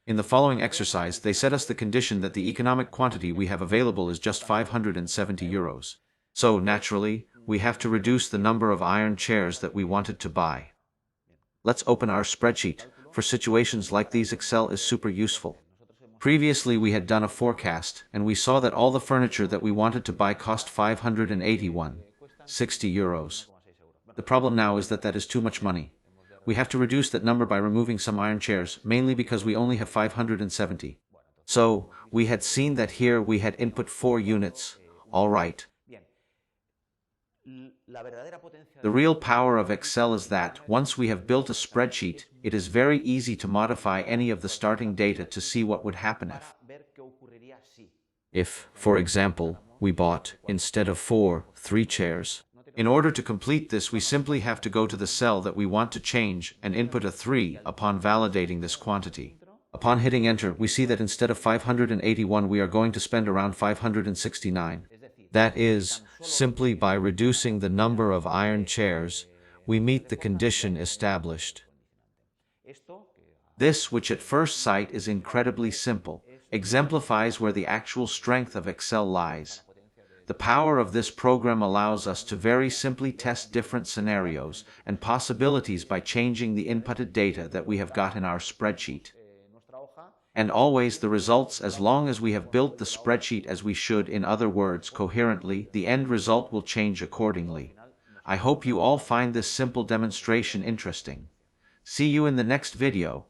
In the following exercise, they set us the condition that the economic quantity we have available is just 570 euros. So, naturally, we have to reduce the number of iron chairs that we wanted to buy. Let's open our spreadsheet. For situations like these, Excel is super useful. Previously, we had done a forecast, and we saw that all the furniture that we wanted to buy cost 581.60 euros. The problem now is that is too much money. We have to reduce that number by removing some iron chairs, mainly because we only have 570. So, we had seen that here we had input 4 units. All right. The real power of Excel is that, once we have built a spreadsheet, it is very easy to modify any of the starting data to see what would happen if, for example, we bought, instead of 3 chairs. In order to complete this, we simply have to go to the cell that we want to change and input a 3 upon validating this quantity. Upon hitting enter, we see that instead of 581 we are going to spend around 569. That is, simply by reducing the number of iron chairs, we meet the condition established. This, which at first sight is incredibly simple, exemplifies where the actual strength of Excel lies. The power of this program allows us to very simply test different scenarios and possibilities by changing the inputted data that we have got in our spreadsheet. And always the results, as long as we have built the spreadsheet as we should, in other words, coherently, the end result will change accordingly. I hope you all find this simple demonstration interesting. See you in the next video.